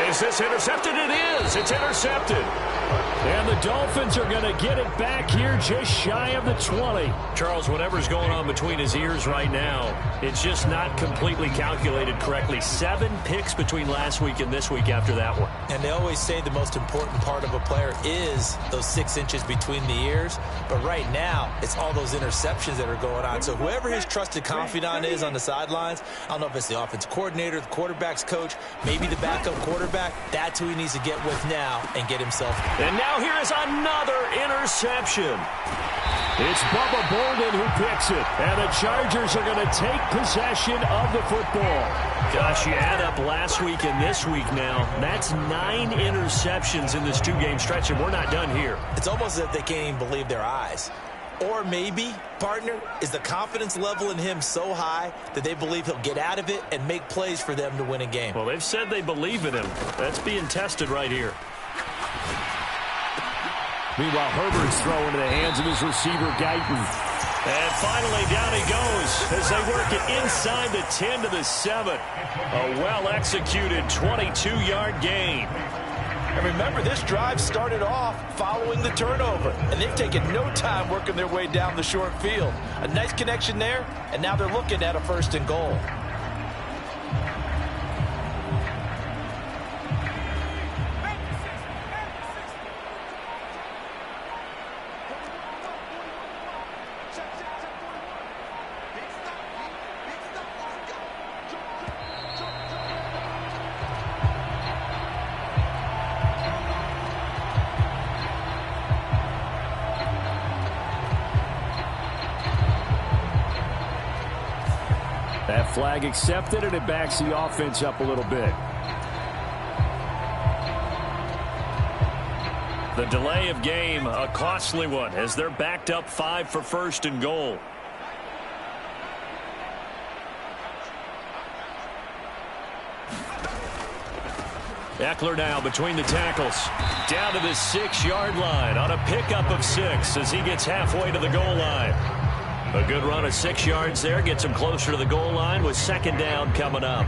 Is this intercepted? It is. It's intercepted. And the Dolphins are going to get it back here just shy of the 20. Charles, whatever's going on between his ears right now, it's just not completely calculated correctly. 7 picks between last week and this week after that one. And they always say the most important part of a player is those 6 inches between the ears. But right now, it's all those interceptions that are going on. So whoever his trusted confidant is on the sidelines, I don't know if it's the offensive coordinator, the quarterback's coach, maybe the backup quarterback, that's who he needs to get with now and get himself. And now here is another interception. It's Bubba Bolden who picks it. And the Chargers are going to take possession of the football. Gosh, you add up last week and this week now. That's 9 interceptions in this 2-game stretch, and we're not done here. It's almost as if they can't even believe their eyes. Or maybe, partner, is the confidence level in him so high that they believe he'll get out of it and make plays for them to win a game. Well, they've said they believe in him. That's being tested right here. Meanwhile, Herbert's throwing into the hands of his receiver, Guyton. And finally, down he goes as they work it inside the 10 to the 7. A well-executed 22-yard gain. And remember, this drive started off following the turnover, and they've taken no time working their way down the short field. A nice connection there, and now they're looking at a 1st and goal. That flag accepted, and it backs the offense up a little bit. The delay of game, a costly one, as they're backed up 5 for 1st and goal. Eckler now between the tackles. Down to the 6-yard line on a pickup of 6 as he gets halfway to the goal line. A good run of 6 yards there gets him closer to the goal line with second down coming up.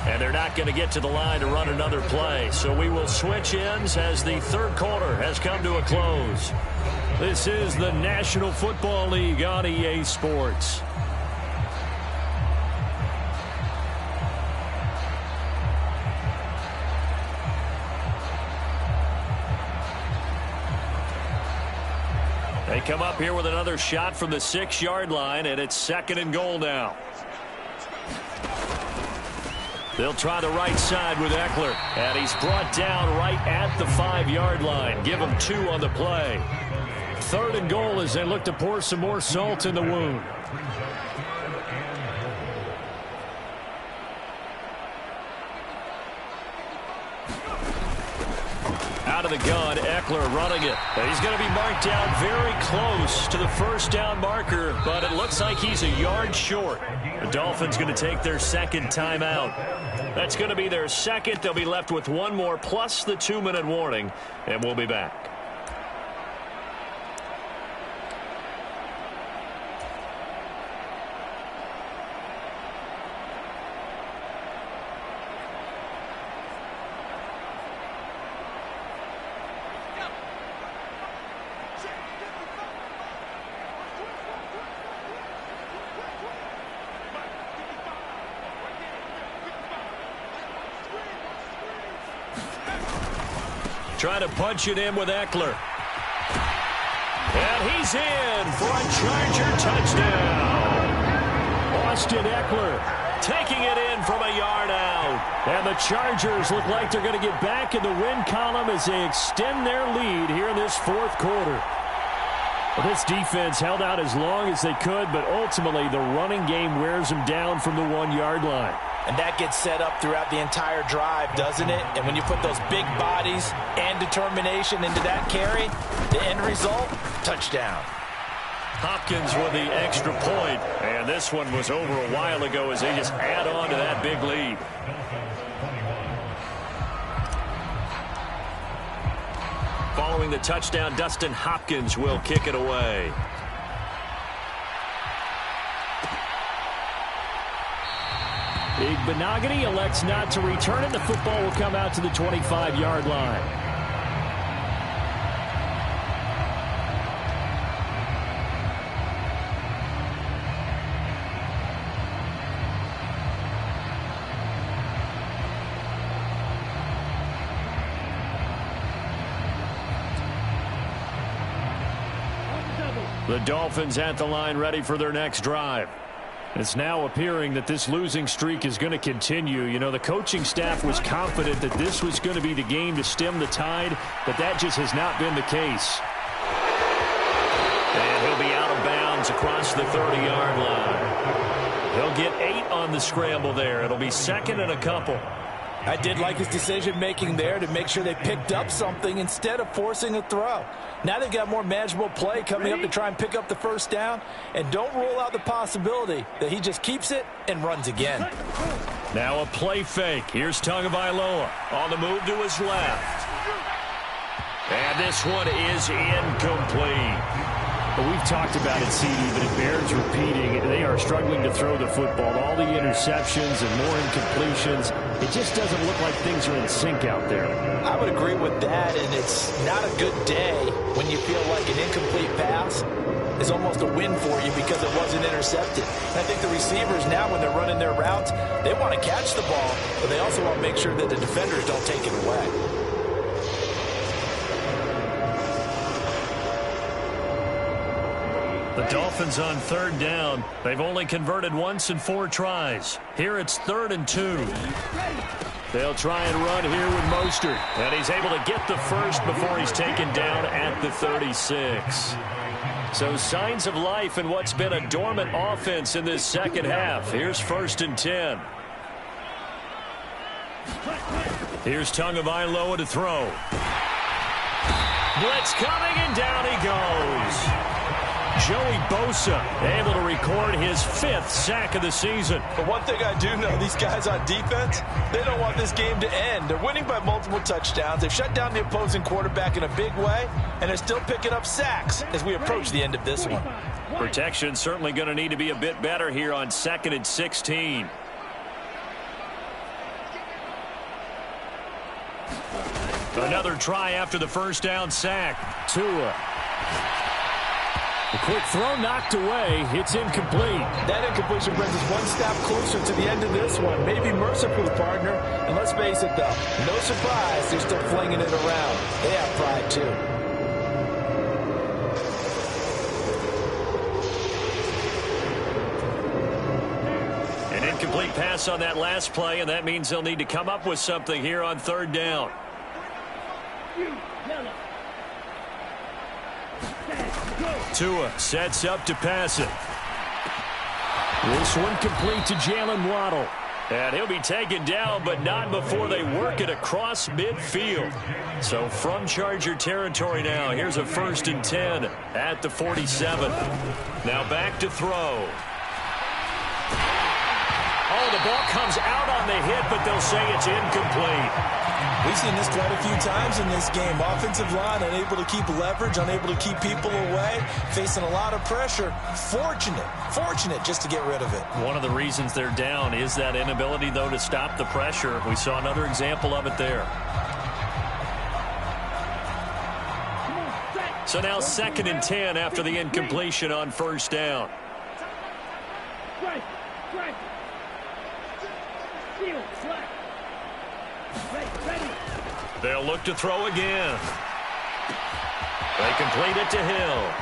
And they're not going to get to the line to run another play. So we will switch ends as the third quarter has come to a close. This is the National Football League on EA Sports. They come up here with another shot from the 6-yard line, and it's 2nd and goal now. They'll try the right side with Eckler, and he's brought down right at the 5-yard line. Give him 2 on the play. 3rd and goal as they look to pour some more salt in the wound. Out of the gun, Eckler running it. He's going to be marked down very close to the first down marker, but it looks like he's a yard short. The Dolphins going to take their second timeout. That's going to be their second. They'll be left with one more plus the 2-minute warning, and we'll be back. Trying to punch it in with Eckler. And he's in for a Charger touchdown. Austin Eckler taking it in from a yard out. And the Chargers look like they're going to get back in the win column as they extend their lead here in this fourth quarter. Well, this defense held out as long as they could, but ultimately the running game wears them down from the 1-yard line. And that gets set up throughout the entire drive, doesn't it? And when you put those big bodies and determination into that carry, the end result, touchdown. Hopkins with the extra point, and this one was over a while ago as they just add on to that big lead. Following the touchdown, Dustin Hopkins will kick it away. Igbenogany elects not to return it. The football will come out to the 25-yard line. The Dolphins at the line ready for their next drive. It's now appearing that this losing streak is going to continue. You know, the coaching staff was confident that this was going to be the game to stem the tide, but that just has not been the case. And he'll be out of bounds across the 30-yard line. He'll get 8 on the scramble there. It'll be 2nd and a couple. I did like his decision-making there to make sure they picked up something instead of forcing a throw. Now they've got more manageable play coming up to try and pick up the first down. And don't rule out the possibility that he just keeps it and runs again. Now a play fake. Here's Tagovailoa on the move to his left. And this one is incomplete. But we've talked about it, CD, but it bears repeating. They are struggling to throw the football. All the interceptions and more incompletions. It just doesn't look like things are in sync out there. I would agree with that, and it's not a good day when you feel like an incomplete pass is almost a win for you because it wasn't intercepted. And I think the receivers now, when they're running their routes, they want to catch the ball, but they also want to make sure that the defenders don't take it away. The Dolphins on 3rd down. They've only converted once in 4 tries. Here it's 3rd and 2. They'll try and run here with Mostert. And he's able to get the first before he's taken down at the 36. So signs of life in what's been a dormant offense in this second half. Here's 1st and 10. Here's Tagovailoa to throw. Blitz coming, and down he goes. Joey Bosa able to record his 5th sack of the season. But one thing I do know, these guys on defense, they don't want this game to end. They're winning by multiple touchdowns. They've shut down the opposing quarterback in a big way, and they're still picking up sacks as we approach the end of this one. Protection certainly going to need to be a bit better here on 2nd and 16. Another try after the first down sack. Tua. A quick throw knocked away. It's incomplete. That incompletion brings us one step closer to the end of this one. Maybe mercifully, partner. And let's face it, though, no surprise, they're still flinging it around. They have pride, too. An incomplete pass on that last play, and that means they'll need to come up with something here on 3rd down. Tua sets up to pass it. This one complete to Jalen Waddle. And he'll be taken down, but not before they work it across midfield. So from Charger territory now, here's a 1st and 10 at the 47. Now back to throw. Oh, the ball comes out on the hit, but they'll say it's incomplete. We've seen this quite a few times in this game. Offensive line unable to keep leverage, unable to keep people away, facing a lot of pressure. Fortunate just to get rid of it. One of the reasons they're down is that inability, though, to stop the pressure. We saw another example of it there. So now 2nd and 10 after the incompletion on 1st down. They'll look to throw again. They complete it to Hill.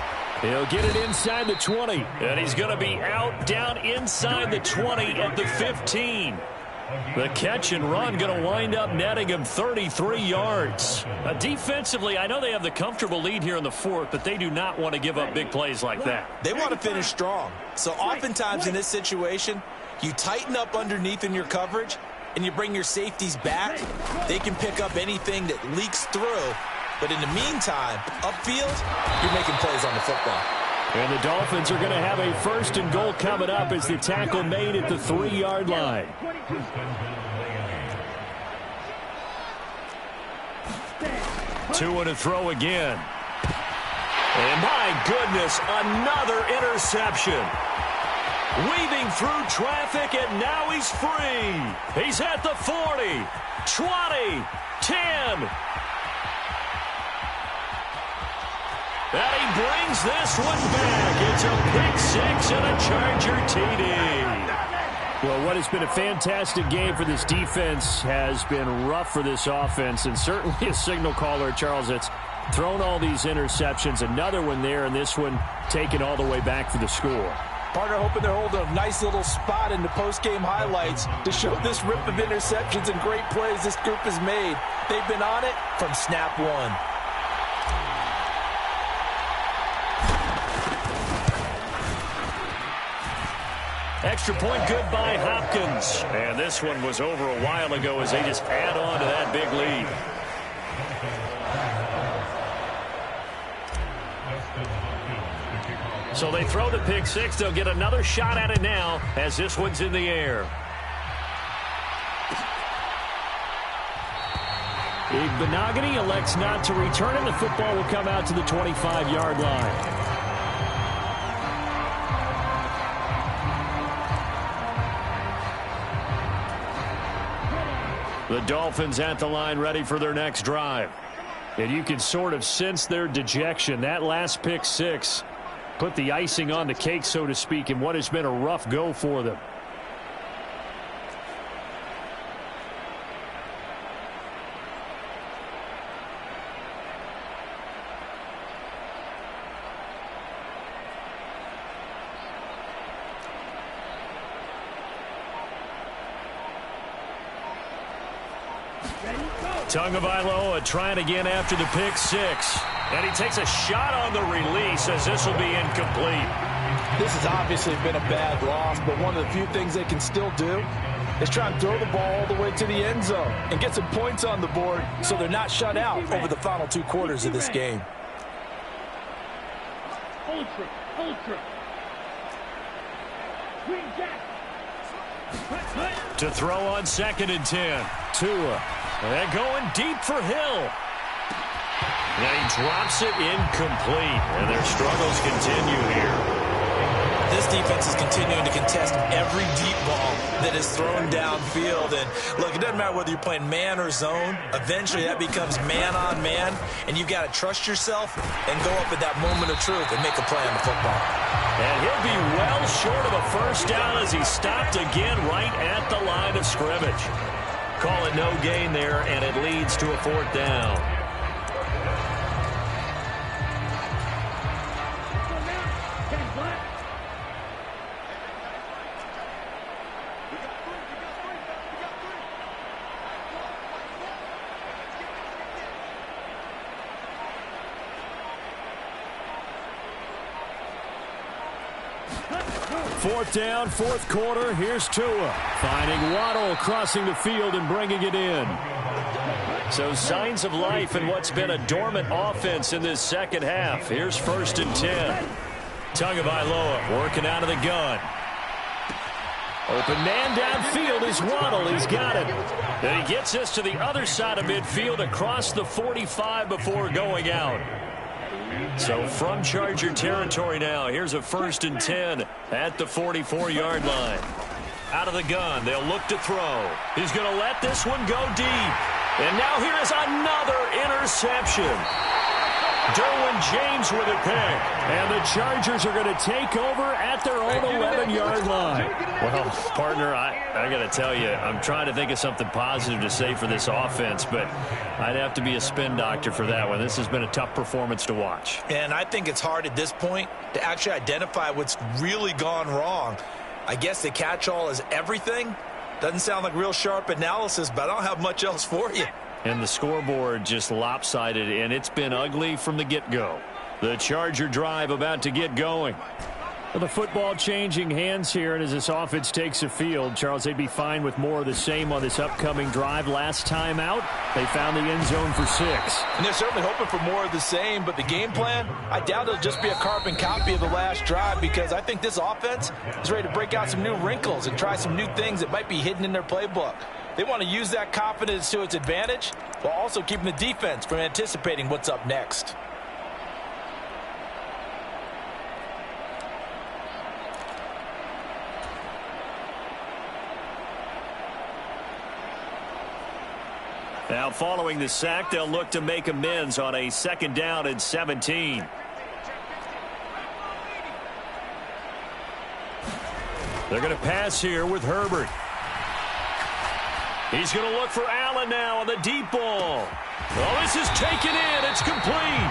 He'll get it inside the 20. And he's going to be out down inside the 20 at the 15. The catch and run going to wind up netting him 33 yards. Defensively, I know they have the comfortable lead here in the 4th, but they do not want to give up big plays like that. They want to finish strong. So oftentimes in this situation, you tighten up underneath in your coverage, and you bring your safeties back. They can pick up anything that leaks through. But in the meantime, upfield, you're making plays on the football. And the Dolphins are going to have a 1st and goal coming up as the tackle made at the 3-yard line. Tua to throw again. And my goodness, another interception. Weaving through traffic, and now he's free. He's at the 40, 20, 10. And he brings this one back. It's a pick 6 and a Charger TD. Well, what has been a fantastic game for this defense has been rough for this offense, and certainly a signal caller, Charles, that's thrown all these interceptions. Another one there, and this one taken all the way back for the score. Partner hoping they're holding a nice little spot in the post-game highlights to show this rip of interceptions and great plays this group has made. They've been on it from snap one. Extra point good by Hopkins. And this one was over a while ago as they just add on to that big lead. So they throw the pick 6. They'll get another shot at it now as this one's in the air. Benogany elects not to return, and the football will come out to the 25-yard line. The Dolphins at the line ready for their next drive. And you can sort of sense their dejection. That last pick 6 put the icing on the cake, so to speak, in what has been a rough go for them. Tagovailoa trying again after the pick 6. And he takes a shot on the release as this will be incomplete. This has obviously been a bad loss, but one of the few things they can still do is try and throw the ball all the way to the end zone and get some points on the board so they're not shut out over the final 2 quarters of this game. To throw on 2nd and 10. Tua. And going deep for Hill. And he drops it incomplete. And their struggles continue here. This defense is continuing to contest every deep ball that is thrown downfield. And look, it doesn't matter whether you're playing man or zone. Eventually that becomes man on man. And you've got to trust yourself and go up at that moment of truth and make a play on the football. And he'll be well short of a first down as he stopped again right at the line of scrimmage. Call it no gain there, and it leads to a 4th down. Fourth down, 4th quarter. Here's Tua finding Waddle crossing the field and bringing it in. So signs of life in what's been a dormant offense in this second half. Here's 1st and 10. Tagovailoa working out of the gun. Open man downfield is Waddle. He's got it. And he gets us to the other side of midfield across the 45 before going out. So from Charger territory now, here's a 1st and 10 at the 44-yard line. Out of the gun, they'll look to throw. He's going to let this one go deep. And now here is another interception. Derwin James with a pick. And the Chargers are going to take over at their own 11-yard line. Well, partner, I got to tell you, I'm trying to think of something positive to say for this offense, but I'd have to be a spin doctor for that one. This has been a tough performance to watch. And I think it's hard at this point to actually identify what's really gone wrong. I guess the catch-all is everything. Doesn't sound like real sharp analysis, but I don't have much else for you. And the scoreboard just lopsided, and it's been ugly from the get-go. The Charger drive about to get going. Well, the football changing hands here, and as this offense takes the field, Charles, they'd be fine with more of the same on this upcoming drive. Last time out, they found the end zone for 6. And they're certainly hoping for more of the same, but the game plan, I doubt it'll just be a carbon copy of the last drive, because I think this offense is ready to break out some new wrinkles and try some new things that might be hidden in their playbook. They want to use that confidence to its advantage while also keeping the defense from anticipating what's up next. Now following the sack, they'll look to make amends on a 2nd down and 17. They're going to pass here with Herbert. He's going to look for Allen now on the deep ball. Oh, this is taken in. It's complete.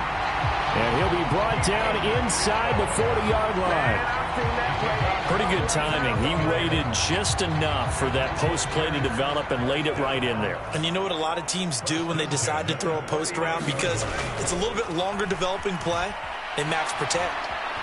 And he'll be brought down inside the 40-yard line. Pretty good timing. He waited just enough for that post play to develop and laid it right in there. And you know what a lot of teams do when they decide to throw a post around? Because it's a little bit longer developing play. They max protect.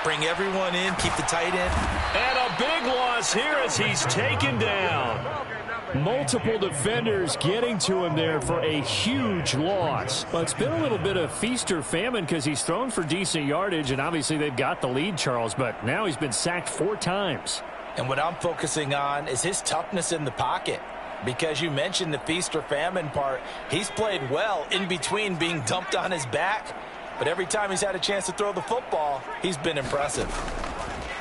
Bring everyone in, keep the tight end. And a big loss here as he's taken down. Multiple defenders getting to him there for a huge loss. Well, it's been a little bit of feast or famine because he's thrown for decent yardage, and obviously they've got the lead, Charles, but now he's been sacked 4 times. And what I'm focusing on is his toughness in the pocket. Because you mentioned the feast or famine part, he's played well in between being dumped on his back. But every time he's had a chance to throw the football, he's been impressive.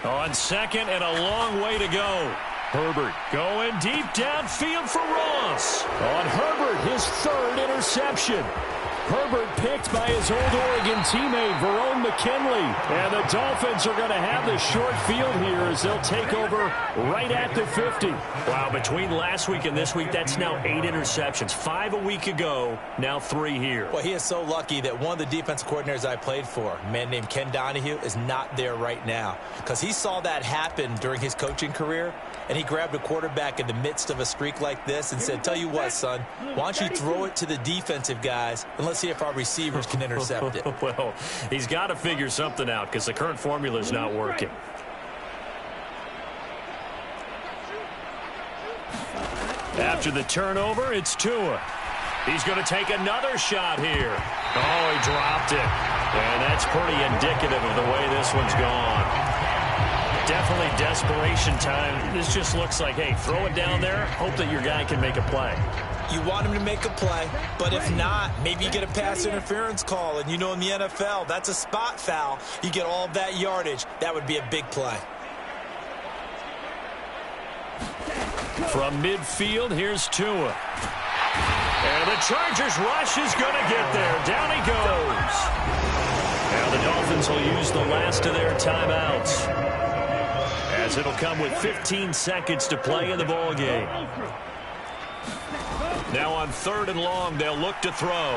On 2nd and a long way to go. Herbert going deep downfield for Ross. On Herbert, his 3rd interception. Herbert picked by his old Oregon teammate, Verone McKinley. And the Dolphins are going to have the short field here as they'll take over right at the 50. Wow, between last week and this week, that's now 8 interceptions. 5 a week ago, now 3 here. Well, he is so lucky that one of the defensive coordinators I played for, a man named Ken Donahue, is not there right now. Because he saw that happen during his coaching career, and he grabbed a quarterback in the midst of a streak like this and said, tell you what, son, why don't you throw it to the defensive guys, and let's see if our receivers can intercept it. Well, he's got to figure something out because the current formula is not working. After the turnover, it's Tua. He's going to take another shot here. Oh, he dropped it. And that's pretty indicative of the way this one's gone. Definitely desperation time. This just looks like, hey, throw it down there, hope that your guy can make a play. You want him to make a play, but if not, maybe you get a pass interference call. And you know in the NFL, that's a spot foul. You get all of that yardage. That would be a big play. From midfield, here's Tua. And the Chargers rush is going to get there. Down he goes. Now the Dolphins will use the last of their timeouts, as it'll come with 15 seconds to play in the ball game. Now on 3rd and long, they'll look to throw.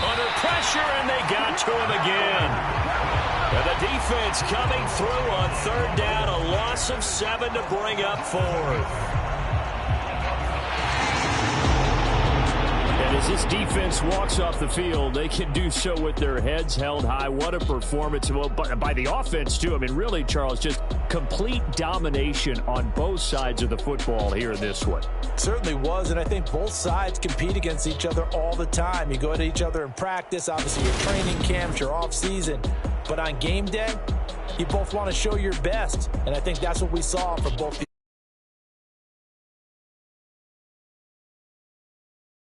Under pressure, and they got to him again. And the defense coming through on 3rd down, a loss of 7 to bring up 4th. And as this defense walks off the field, they can do so with their heads held high. What a performance. Well, by the offense, too. I mean, really, Charles, just complete domination on both sides of the football here in this one. Certainly was, and I think both sides compete against each other all the time. You go at each other in practice, obviously your training camps, your off-season. But on game day, you both want to show your best, and I think that's what we saw from both